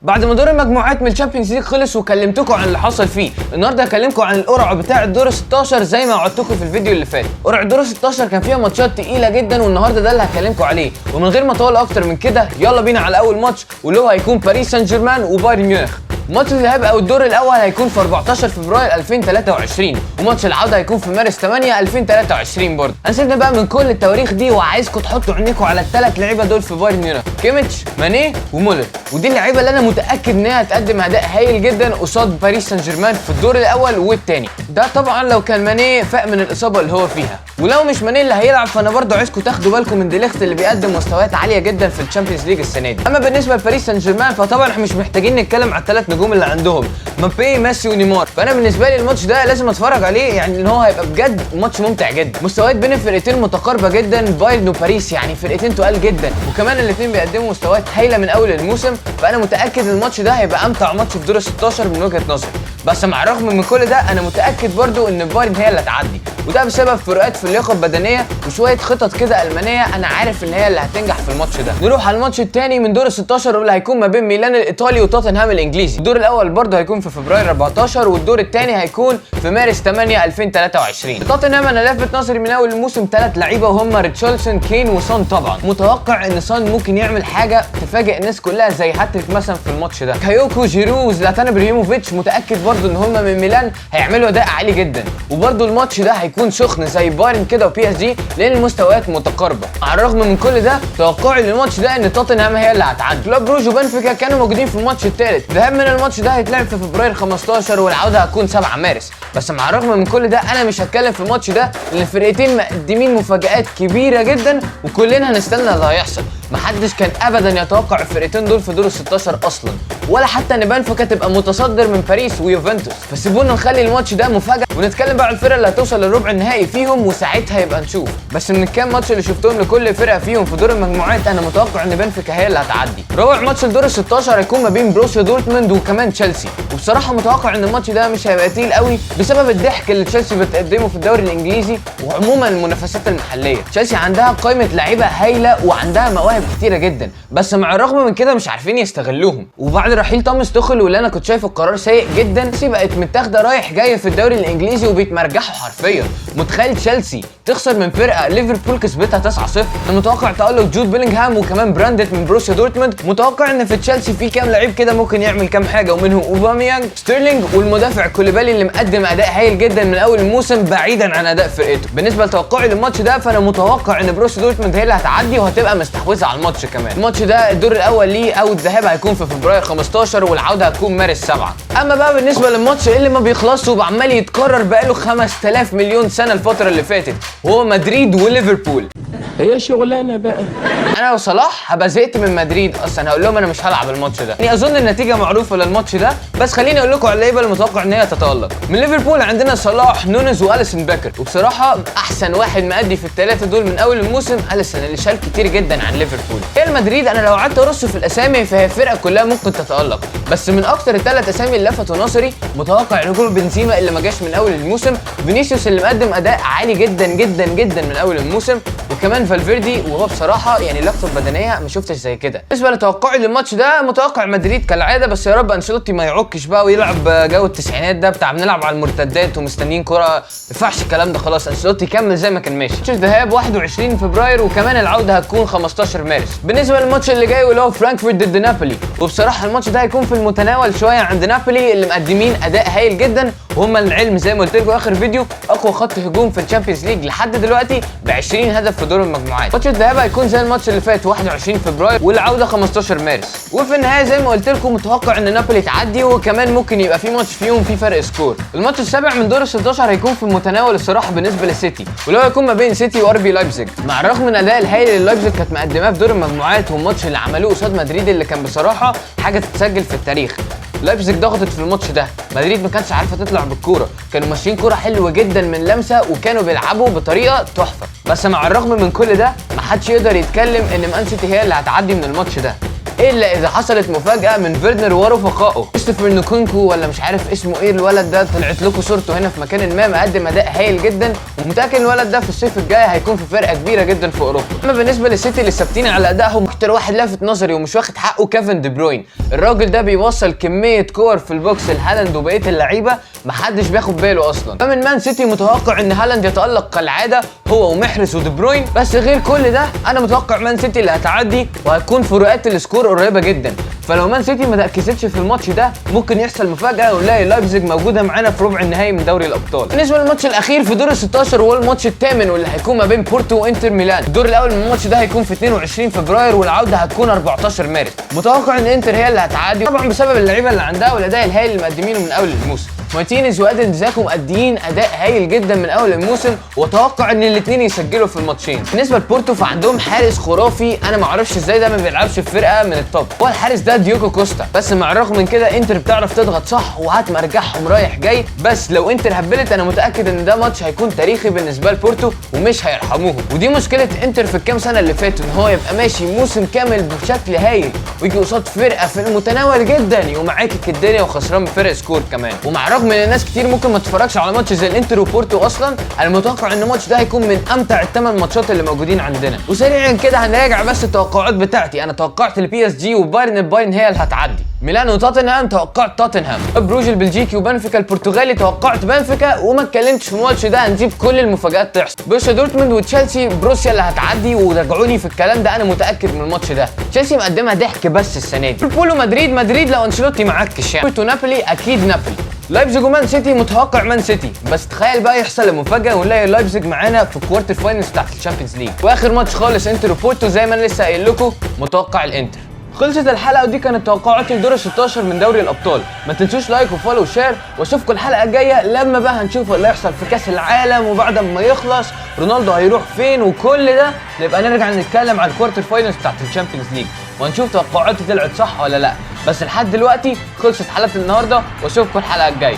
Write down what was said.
بعد ما دور المجموعات من الشامبيونز ليج خلص وكلمتكم عن اللي حصل فيه، النهارده هكلمكم عن القرعه بتاع الدور 16 زي ما وعدتكم في الفيديو اللي فات. قرعه الدور 16 كان فيها ماتشات تقيله جدا، والنهارده ده اللي هكلمكم عليه. ومن غير ما اطول اكتر من كده يلا بينا على اول ماتش، واللي هو هيكون باريس سان جيرمان وبايرن ميونخ. ماتش الذهاب او الدور الاول هيكون في 14 فبراير 2023، وماتش العوده هيكون في مارس 8 2023 برضه. هنسيبنا بقى من كل التواريخ دي، وعايزكم تحطوا عينيكم على الثلاث لعيبه دول في بايرن ميونخ، كيميتش، ماني ومولر. ودي اللعيبه اللي انا متاكد انها هتقدم اداء هايل جدا قصاد باريس سان جيرمان في الدور الاول والثاني. ده طبعا لو كان ماني فاق من الاصابه اللي هو فيها، ولو مش ماني اللي هيلعب فانا برضه عايزكم تاخدوا بالكم من ديليخت اللي بيقدم مستويات عاليه جدا في الشامبيونز ليج السنه دي. اما بالنسبه لباريس سان جيرمان فطبعا احنا مش محتاجين نتكلم على الثلاث نجوم اللي عندهم، مبابي، ميسي ونيمار. فانا بالنسبه لي الماتش ده لازم اتفرج عليه، يعني ان هو هيبقى بجد ماتش ممتع جدا. مستويات بين الفرقتين متقاربه جدا، بايرن وباريس يعني فرقتين تقال جدا، وكمان الاثنين بيقدموا مستويات هايله من اول الموسم. فانا متاكد الماتش ده هيبقى امتع ماتش في دور 16 من وجهه نظري. بس مع الرغم من كل ده انا متاكد برضو ان بايرن هي اللي هتعدي، وده بسبب فروقات في اللياقه البدنيه وشويه خطط كده المانيه انا عارف ان هي اللي هتنجح في الماتش ده. نروح على الماتش الثاني من دور 16 واللي هيكون ما بين ميلان الايطالي وتوتنهام الانجليزي. الدور الاول برضه هيكون في فبراير 14، والدور الثاني هيكون في مارس 8 2023. توتنهام انا لفت نظري من اول الموسم ثلاث لعيبه وهم ريتشارلسون، كين وسون. طبعا متوقع ان سون ممكن يعمل حاجه تفاجئ الناس كلها زي هاتريك مثلا في الماتش ده. كايوكو، جيرو وزلاتان ابراهيموفيتش متاكد برضه ان هم من ميلان هيعملوا اداء عالي جدا. وبرضه الماتش ده هيكون سخن زي بايرن كده وبي اس جي لان المستويات متقاربه. على الرغم من كل ده توقعي للماتش ده ان توتنهام هي اللي هتعدي. كلوب بروج وبنفيكا كانوا موجودين في الماتش الثالث. الذهاب من الماتش ده هيتلعب في فبراير 15 والعوده هتكون 7 مارس. بس مع الرغم من كل ده انا مش هتكلم في الماتش ده لان الفرقتين مقدمين مفاجآت كبيره جدا، وكلنا هنستنى اللي هيحصل. محدش كان ابدا يتوقع الفرقتين دول في دور ال 16 اصلا، ولا حتى ان بنفيكا تبقى متصدر من باريس ويوفنتوس. فسيبونا نخلي الماتش ده مفاجاه ونتكلم بقى على الفرقه اللي هتوصل للربع النهائي فيهم، وساعتها يبقى نشوف. بس من الكام ماتش اللي شفتهم لكل فرقه فيهم في دور المجموعات انا متوقع ان بنفيكا هي اللي هتعدي. رابع ماتش لدور ال 16 هيكون ما بين بروسيا دورتموند وكمان تشيلسي، وبصراحه متوقع ان الماتش ده مش هيبقى تقيل قوي بسبب الضحك اللي تشيلسي بتقدمه في الدوري الانجليزي وعموما المنافسات المحليه. تشيلسي عندها قائمه لعيبه هايله وعندها مواهب كتيره جدا، بس مع الرغم من كده مش عارفين يستغلوهم. وبعد رحيل توماس توخل واللي انا كنت شايفه القرار سيء جدا، تشيلسي بقت متاخده رايح جاي في الدوري الانجليزي وبيتمرجحوا حرفيا. متخيل تشيلسي تخسر من فرقه ليفربول كسبتها 9-0؟ انا متوقع تألق جود بيلينغهام وكمان براندت من بروسيا دورتموند. متوقع ان في تشيلسي في كام لعيب كده ممكن يعمل كام حاجه، ومنهم اوباميانج، ستيرلينج والمدافع كوليبالي اللي مقدم اداء هايل جدا من اول الموسم بعيدا عن اداء فرقته. بالنسبه لتوقعي للماتش ده فانا متوقع ان بروسيا دورتموند هي اللي هتعدي وهتبقى مستحوذه على الماتش كمان. الماتش ده الدور الاول ليه او الذهاب هيكون في فبراير 15 والعوده هتكون مارس 7. اما بقى بالنسبه للماتش اللي ما بيخلصش وعمال يتكرر بقاله 5000 مليون سنه الفتره اللي فاتت، وهو مدريد وليفربول. هي شغلانه بقى. انا وصلاح هبقى زهقت من مدريد اصلا، هقول لهم انا مش هلعب الماتش ده. يعني اظن النتيجه معروفه للماتش ده، بس خليني اقول لكم على اللعيبه المتوقع ان هي تتالق. من ليفربول عندنا صلاح، نونيز واليسون بيكر، وبصراحه احسن واحد مأدي في الثلاثه دول من اول الموسم اليسون اللي شال كتير جدا عن ليفربول. ريال مدريد انا لو قعدت ارص في الاسامي فهي فرقه كلها ممكن تتالق، بس من اكتر الثلاث اسامي اللي لفتوا نظري متوقع رجوع بنزيما اللي ما جاش من اول الموسم، فينيسيوس اللي مقدم اداء عالي جدا جدا جدا من اول الموسم، وكمان فالفيردي وهو بصراحه يعني لياقته البدنيه ما شفتش زي كده. بالنسبه لتوقعي للماتش ده متوقع مدريد كالعاده، بس يا رب انشيلوتي ما يعكش بقى ويلعب جو التسعينات ده بتاع بنلعب على المرتدات ومستنيين كره. ما ينفعش الكلام ده، خلاص انشيلوتي كمل زي ما كان ماشي. ماتش الذهاب 21 فبراير وكمان العوده هتكون 15 مارس. بالنسبه للماتش اللي جاي واللي هو فرانكفورت ضد نابولي، وبصراحه الماتش ده هيكون في المتناول شويه عند نابولي اللي مقدمين اداء هايل جدا، وهم العلم زي ما قلت لكم اخر فيديو اقوى خط هجوم في الشامبيونز ليج لحد دلوقتي ب 20 هدف في دور المجموعات. ماتش الذهاب هيكون زي الماتش اللي فات 21 فبراير والعوده 15 مارس. وفي النهايه زي ما قلت لكم متوقع ان نابولي تعدي، وكمان ممكن يبقى في ماتش فيهم في فرق سكور. الماتش السابع من دور ال 16 هيكون في المتناول الصراحه بالنسبه للسيتي، واللي هو هيكون ما بين سيتي وار بي لايبزيج. مع الرغم من الاداء الهائل اللي لايبزيج كانت مقدماه في دور المجموعات والماتش اللي عملوه قصاد مدريد اللي كان بصراحه حاجه تتسجل في التاريخ، لايبزيج ضغطت في الماتش ده. مدريد ما كانتش عارفه تطلع بالكوره، كانوا ماشيين كوره حلوه جدا من لمسه وكانوا بيلعبوا بطريقه تحفه. بس مع الرغم من كل ده ما حدش يقدر يتكلم ان مان سيتي هي اللي هتعدي من الماتش ده. الا اذا حصلت مفاجاه من فيرنر ورفقائه. كريستوفر نكونكو ولا مش عارف اسمه ايه الولد ده، طلعت لكم صورته هنا في مكان ما، مقدم اداء هايل جدا، ومتاكد ان الولد ده في الصيف الجاي هيكون في فرقه كبيره جدا في اوروبا. اما بالنسبه للسيتي اللي ثابتين على ادائهم، اكتر واحد لافت نظري ومش واخد حقه كيفن دي بروين. الراجل ده بيوصل كميه كور في البوكس لهالاند وبقيه اللعيبه محدش بياخد باله اصلا. فمن مان سيتي متوقع ان هالاند يتالق كالعاده هو ومحرز ودي بروين، بس غير كل ده انا متوقع مان سيتي اللي هتعدي وهتكون فروقات السكور قريبه جدا. فلو مان سيتي ما تركزتش في الماتش ده ممكن يحصل مفاجاه ونلاقي لايبزيج موجوده معانا في ربع النهائي من دوري الابطال. بالنسبه للماتش الاخير في دور ال 16 وهو الماتش الثامن واللي هيكون ما بين بورتو وانتر ميلان. الدور الاول من الماتش ده هيكون في 22 فبراير والعوده هتكون 14 مارس. متوقع ان انتر هي اللي هتعدي طبعا بسبب اللعيبه اللي عندها والاداء الهائل اللي مقدمينه من اول الموسم. مارتينيز وادن زاكو مؤديين اداء هايل جدا من اول الموسم، واتوقع ان الاثنين يسجلوا في الماتشين. بالنسبه لبورتو فعندهم حارس خرافي، انا ما اعرفش ازاي ده ما بيلعبش في فرقه من التوب، هو الحارس ده ديوجو كوستا. بس مع الرغم من كده انتر بتعرف تضغط صح وهتمرجعهم رايح جاي، بس لو انتر هبلت انا متاكد ان ده ماتش هيكون تاريخي بالنسبه لبورتو ومش هيرحموهم. ودي مشكله انتر في الكام سنه اللي فاتوا، ان هو يبقى ماشي موسم كامل بشكل هايل ويجي قصاد فرقه في المتناول جدا يقوم عاكك الدنيا وخسران بفرق سكور كمان. ومع الرغم ان الناس كتير ممكن ما تتفرجش على ماتش زي الانتر وبورتو اصلا، انا متوقع ان الماتش ده هيكون من امتع الثمان ماتشات اللي موجودين عندنا. وسريعا كده هنراجع بس التوقعات بتاعتي. انا توقعت البي اس جي وبايرن هي اللي هتعدي. ميلان وتوتنهام توقعت توتنهام. بروج البلجيكي وبنفيكا البرتغالي توقعت بنفيكا، وما اتكلمتش في الماتش ده هنجيب كل المفاجآت تحصل. بروسيا دورتموند وتشيلسي، بروسيا اللي هتعدي وراجعوني في الكلام ده، انا متاكد من الماتش ده. تشيلسي مقدمها ضحك بس السنه دي. ليفربول ومدريد لو انشيلوتي معكش يعني. بورتو نابولي اكيد نابولي. لايبزيج ومان سيتي متوقع مان سيتي، بس تخيل بقى يحصل المفاجاه ونلاقي لايبزيج معانا في الكوارتر فاينلز بتاعت الشامبيونز ليج. واخر ماتش خالص انتر وبورتو، زي ما انا لسه قايل لكم متوقع الانتر. خلصت الحلقه ودي كانت توقعاتي لدور ال 16 من دوري الابطال. ما تنسوش لايك وفولو وشير، واشوفكم الحلقه الجايه لما بقى هنشوف اللي هيحصل في كاس العالم، وبعد ما يخلص رونالدو هيروح فين وكل ده نبقى نرجع نتكلم عن الكوارتر فاينلز بتاعت الشامبيونز ليج وهنشوف توقعاتي طلعت صح ولا لا. بس لحد دلوقتي خلصت حلقه النهارده واشوفكم الحلقه الجايه.